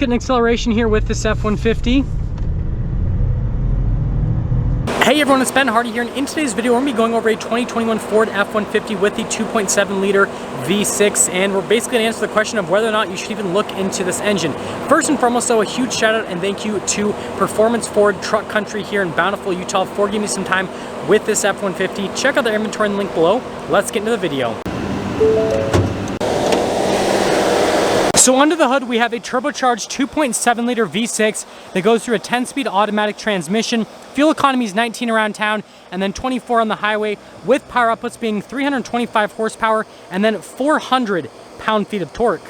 Getting acceleration here with this F-150. Hey everyone, it's Ben Hardy here, and in today's video we're going to be going over a 2021 Ford F-150 with the 2.7 liter V6, and we're basically going to answer the question of whether or not you should even look into this engine. First and foremost though, a huge shout out and thank you to Performance Ford Truck Country here in Bountiful, Utah for giving me some time with this F-150. Check out their inventory in the link below. Let's get into the video. So under the hood we have a turbocharged 2.7 liter V6 that goes through a 10-speed automatic transmission. Fuel economy is 19 around town and then 24 on the highway, with power outputs being 325 horsepower and then 400 pound-feet of torque.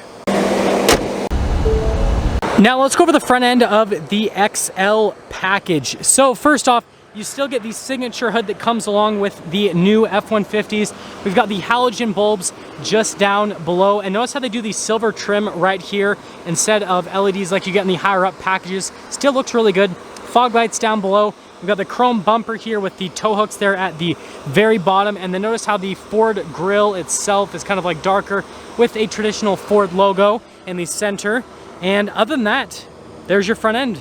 Now let's go over the front end of the XL package. So first off, you still get the signature hood that comes along with the new F-150s. We've got the halogen bulbs just down below, and notice how they do the silver trim right here instead of LEDs like you get in the higher up packages. Still looks really good. Fog lights down below. We've got the chrome bumper here with the tow hooks there at the very bottom, and then notice how the Ford grille itself is kind of like darker with a traditional Ford logo in the center. And other than that, there's your front end.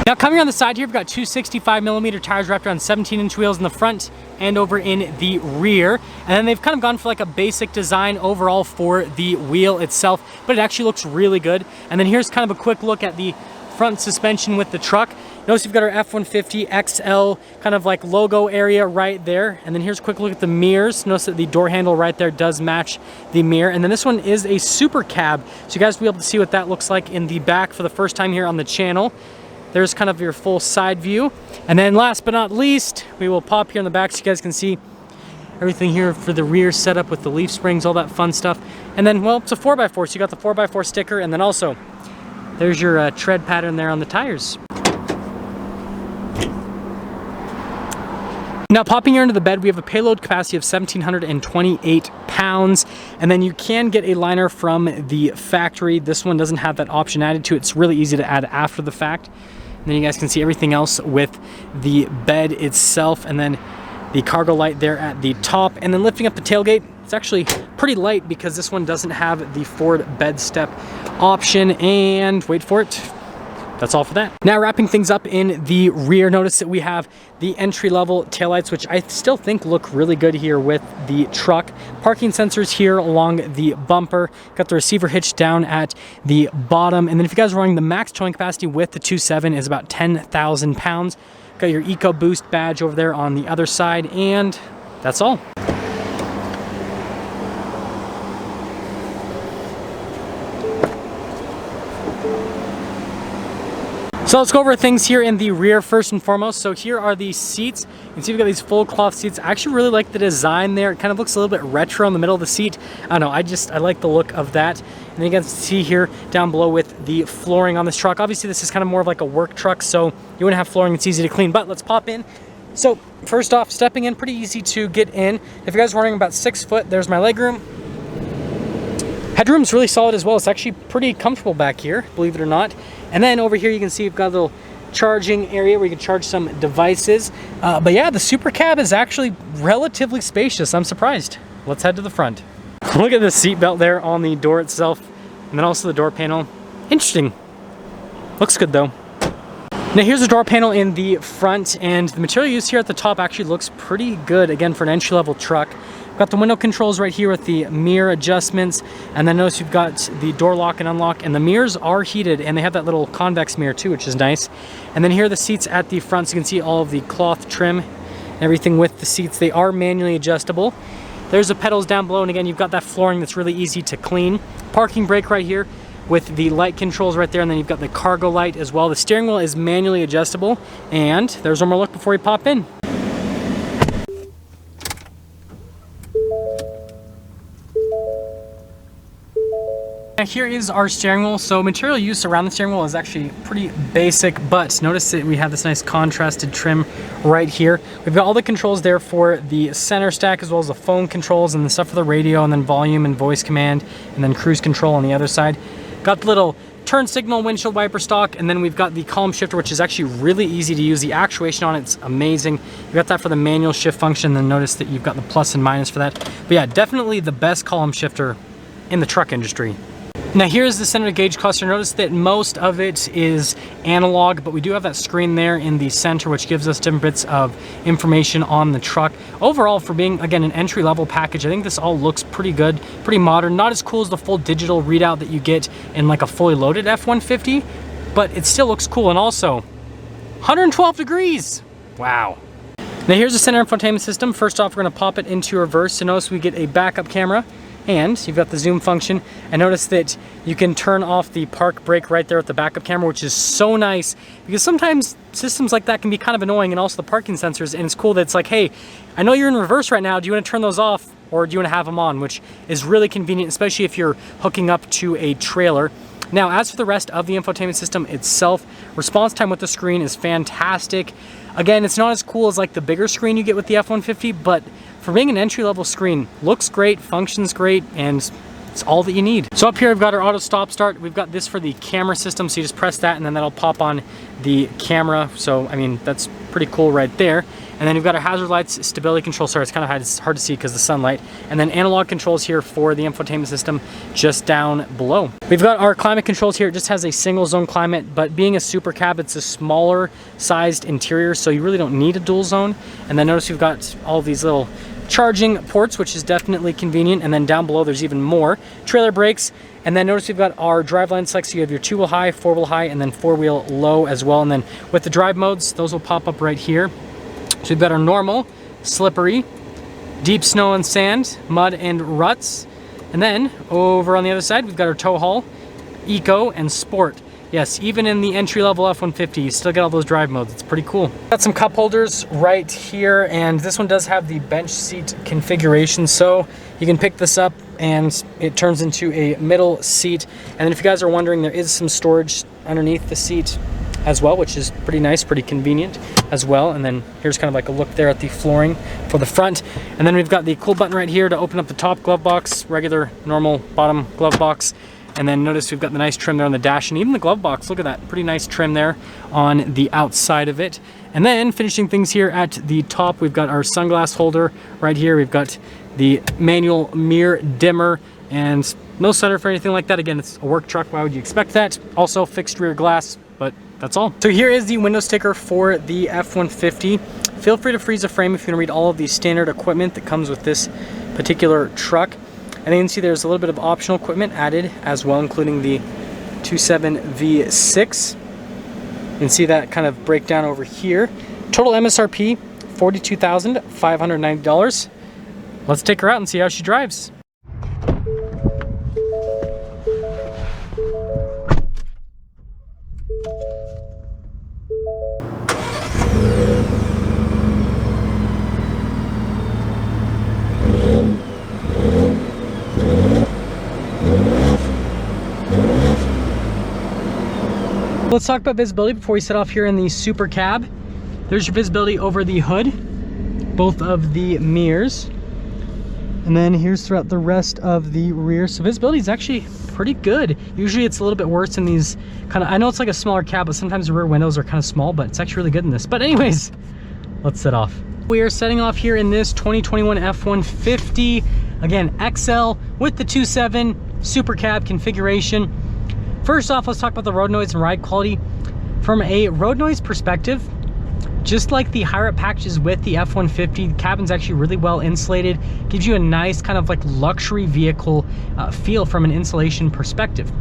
Now coming on the side here, we've got two 65mm tires wrapped around 17-inch wheels in the front and over in the rear. And then they've kind of gone for like a basic design overall for the wheel itself, but it actually looks really good. And then here's kind of a quick look at the front suspension with the truck. Notice we've got our F-150 XL kind of like logo area right there. And then here's a quick look at the mirrors. Notice that the door handle right there does match the mirror. And then this one is a super cab, so you guys will be able to see what that looks like in the back for the first time here on the channel. There's kind of your full side view. And then last but not least, we will pop here in the back so you guys can see everything here for the rear setup with the leaf springs, all that fun stuff. And then, well, it's a 4x4, so you got the 4x4 sticker, and then also there's your tread pattern there on the tires. Now popping here into the bed, we have a payload capacity of 1,728 pounds, and then you can get a liner from the factory. This one doesn't have that option added to it. It's really easy to add after the fact. And then you guys can see everything else with the bed itself, and then the cargo light there at the top. And then lifting up the tailgate, it's actually pretty light because this one doesn't have the Ford bed step option, and wait for it. That's all for that. Now wrapping things up in the rear, notice that we have the entry-level taillights, which I still think look really good here with the truck. Parking sensors here along the bumper. Got the receiver hitch down at the bottom. And then if you guys are running, the max towing capacity with the 2.7 is about 10,000 pounds. Got your EcoBoost badge over there on the other side, and that's all. So let's go over things here in the rear first and foremost. So here are the seats. You can see we've got these full cloth seats. I actually really like the design there. It kind of looks a little bit retro in the middle of the seat. I don't know, I like the look of that. And then you guys see here down below with the flooring on this truck. Obviously this is kind of more of like a work truck, so you wouldn't have flooring that's easy to clean, but let's pop in. So first off, stepping in, pretty easy to get in. If you guys are running about 6 foot, there's my legroom. Headroom's really solid as well. It's actually pretty comfortable back here, believe it or not. And then over here you can see we've got a little charging area where you can charge some devices. But yeah, the Super Cab is actually relatively spacious. I'm surprised. Let's head to the front. Look at the seat belt there on the door itself, and then also the door panel. Interesting. Looks good though. Now here's the door panel in the front, and the material used here at the top actually looks pretty good, again, for an entry-level truck. Got the window controls right here with the mirror adjustments, and then notice you've got the door lock and unlock, and the mirrors are heated, and they have that little convex mirror too, which is nice. And then here are the seats at the front, so you can see all of the cloth trim and everything with the seats. They are manually adjustable. There's the pedals down below, and again, you've got that flooring that's really easy to clean. Parking brake right here with the light controls right there, and then you've got the cargo light as well. The steering wheel is manually adjustable, and there's one more look before we pop in. Here is our steering wheel. So material use around the steering wheel is actually pretty basic, but notice that we have this nice contrasted trim right here. We've got all the controls there for the center stack, as well as the phone controls and the stuff for the radio, and then volume and voice command, and then cruise control on the other side. Got the little turn signal windshield wiper stalk, and then we've got the column shifter, which is actually really easy to use. The actuation on it's amazing. You've got that for the manual shift function, then notice that you've got the plus and minus for that. But yeah, definitely the best column shifter in the truck industry. Now here's the center gauge cluster. Notice that most of it is analog, but we do have that screen there in the center, which gives us different bits of information on the truck. Overall, for being, again, an entry-level package, I think this all looks pretty good, pretty modern. Not as cool as the full digital readout that you get in like a fully loaded F-150, but it still looks cool. And also, 112 degrees. Wow. Now here's the center infotainment system. First off, we're gonna pop it into reverse. So notice we get a backup camera, and you've got the zoom function. And notice that you can turn off the park brake right there with the backup camera, which is so nice because sometimes systems like that can be kind of annoying, and also the parking sensors. And it's cool that it's like, hey, I know you're in reverse right now. Do you want to turn those off, or do you want to have them on? Which is really convenient, especially if you're hooking up to a trailer. Now, as for the rest of the infotainment system itself, response time with the screen is fantastic. Again, it's not as cool as like the bigger screen you get with the F-150, but for being an entry-level screen, looks great, functions great, and it's all that you need. So up here, we've got our auto stop start. We've got this for the camera system, so you just press that and then that'll pop on the camera. So, I mean, that's pretty cool right there. And then we've got our hazard lights, stability control. Sorry, it's kind of hard to see because of the sunlight. And then analog controls here for the infotainment system just down below. We've got our climate controls here. It just has a single zone climate, but being a super cab, it's a smaller sized interior, so you really don't need a dual zone. And then notice we've got all these little charging ports, which is definitely convenient. And then down below, there's even more trailer brakes. And then notice we've got our driveline select. So you have your 2-wheel high, 4-wheel high, and then 4-wheel low as well. And then with the drive modes, those will pop up right here. So we've got our normal, slippery, deep snow and sand, mud and ruts. And then over on the other side, we've got our tow haul, eco, and sport. Yes, even in the entry-level F-150, you still get all those drive modes. It's pretty cool. Got some cup holders right here, and this one does have the bench seat configuration, so you can pick this up and it turns into a middle seat. And then if you guys are wondering, there is some storage underneath the seat as well, which is pretty nice, pretty convenient as well. And then here's kind of like a look there at the flooring for the front. And then we've got the cool button right here to open up the top glove box, regular, normal bottom glove box. And then notice we've got the nice trim there on the dash, and even the glove box, look at that, pretty nice trim there on the outside of it. And then finishing things here at the top, we've got our sunglass holder right here. We've got the manual mirror dimmer, and no sunroof or anything like that. Again, it's a work truck, why would you expect that? Also fixed rear glass, but that's all. So here is the window sticker for the F-150. Feel free to freeze a frame if you want to read all of the standard equipment that comes with this particular truck. And you can see there's a little bit of optional equipment added as well, including the 2.7 V6. You can see that kind of breakdown over here. Total MSRP, $42,590. Let's take her out and see how she drives. Let's talk about visibility before we set off here in the Super Cab. There's your visibility over the hood, both of the mirrors, and then here's throughout the rest of the rear. So visibility is actually pretty good. Usually it's a little bit worse in these kind of, I know it's like a smaller cab, but sometimes the rear windows are kind of small, but it's actually really good in this. But anyways, let's set off. We are setting off here in this 2021 F-150. Again, XL with the 2.7 Super Cab configuration. First off, let's talk about the road noise and ride quality. From a road noise perspective, just like the higher up packages with the F-150, the cabin's actually really well insulated. Gives you a nice kind of like luxury vehicle feel from an insulation perspective.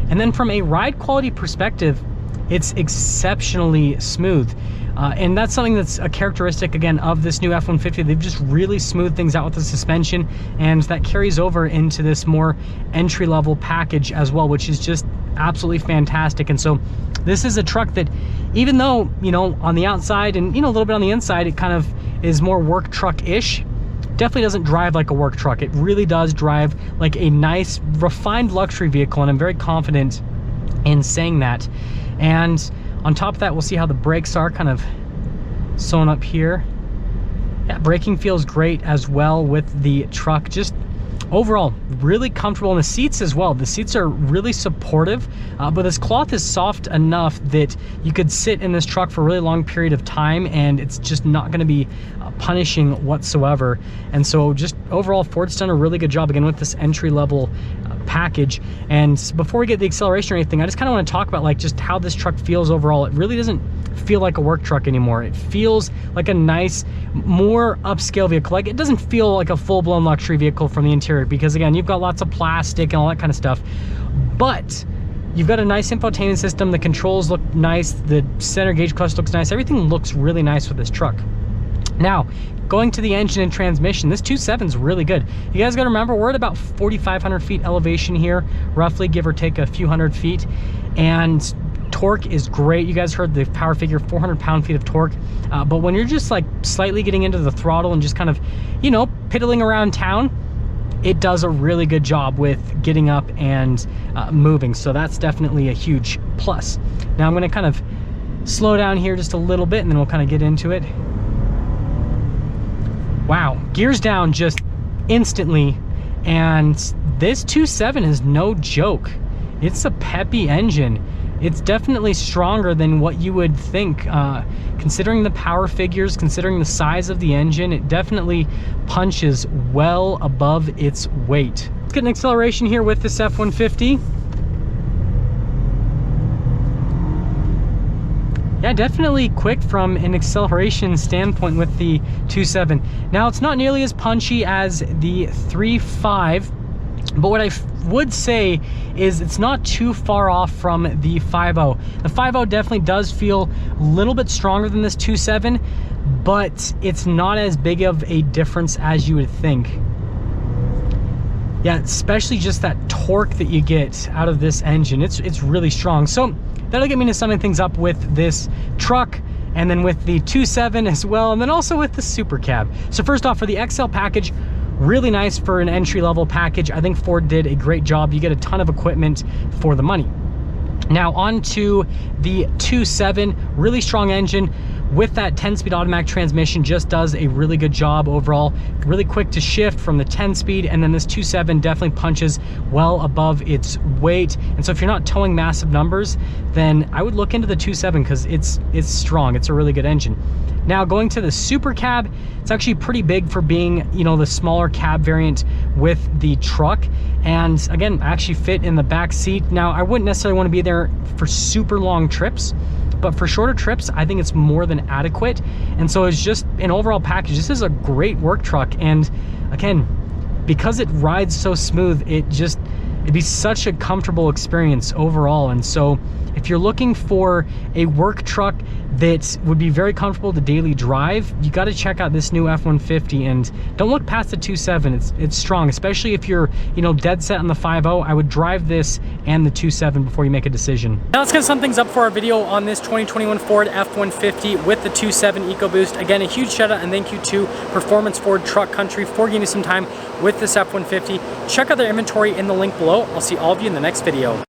And then from a ride quality perspective, it's exceptionally smooth. And that's something that's a characteristic, again, of this new F-150. They've just really smoothed things out with the suspension, and that carries over into this more entry-level package as well, which is just absolutely fantastic. And so this is a truck that, even though, you know, on the outside and, you know, a little bit on the inside, it kind of is more work truck-ish, definitely doesn't drive like a work truck. It really does drive like a nice, refined luxury vehicle, and I'm very confident in saying that. And on top of that, we'll see how the brakes are kind of sewn up here. Yeah, braking feels great as well with the truck. Just overall, really comfortable in the seats as well. The seats are really supportive, but this cloth is soft enough that you could sit in this truck for a really long period of time, and it's just not going to be punishing whatsoever. And so just overall, Ford's done a really good job again with this entry-level package. And before we get the acceleration or anything, I just kind of want to talk about like just how this truck feels overall. It really doesn't feel like a work truck anymore. It feels like a nice, more upscale vehicle. Like, it doesn't feel like a full-blown luxury vehicle from the interior, because again, you've got lots of plastic and all that kind of stuff, but you've got a nice infotainment system. The controls look nice. The center gauge clutch looks nice. Everything looks really nice with this truck. Now, going to the engine and transmission, this 2.7 is really good. You guys got to remember, we're at about 4,500 feet elevation here, roughly, give or take a few hundred feet. And torque is great. You guys heard the power figure, 400 pound-feet of torque. But when you're just like slightly getting into the throttle and just kind of, you know, piddling around town, it does a really good job with getting up and moving. So that's definitely a huge plus. Now I'm going to kind of slow down here just a little bit, and then we'll kind of get into it. Wow, gears down just instantly. And this 2.7 is no joke. It's a peppy engine. It's definitely stronger than what you would think. Considering the power figures, considering the size of the engine, it definitely punches well above its weight. Let's get an acceleration here with this F-150. Yeah, definitely quick from an acceleration standpoint with the 2.7. Now, it's not nearly as punchy as the 3.5, but what I would say is it's not too far off from the 5.0. The 5.0 definitely does feel a little bit stronger than this 2.7, but it's not as big of a difference as you would think. Yeah, especially just that torque that you get out of this engine. It's really strong. So that'll get me to summing things up with this truck, and then with the 2.7 as well, and then also with the Super Cab. So first off, for the XL package, really nice for an entry-level package. I think Ford did a great job. You get a ton of equipment for the money. Now on to the 2.7, really strong engine with that 10-speed automatic transmission, just does a really good job overall. Really quick to shift from the 10-speed, and then this 2.7 definitely punches well above its weight. And so if you're not towing massive numbers, then I would look into the 2.7 because it's strong. It's a really good engine. Now going to the Super Cab, it's actually pretty big for being, you know, the smaller cab variant with the truck. And again, actually fit in the back seat. Now, I wouldn't necessarily want to be there for super long trips, but for shorter trips, I think it's more than adequate. And so it's just an overall package. This is a great work truck. And again, because it rides so smooth, it'd be such a comfortable experience overall. And so if you're looking for a work truck that would be very comfortable to daily drive, you got to check out this new F-150, and don't look past the 2.7. It's strong, especially if you're, you know, dead set on the 5.0. I would drive this and the 2.7 before you make a decision. Now let's get some things up for our video on this 2021 Ford F-150 with the 2.7 EcoBoost. Again, a huge shout out and thank you to Performance Ford Truck Country for giving me some time with this F-150. Check out their inventory in the link below. I'll see all of you in the next video.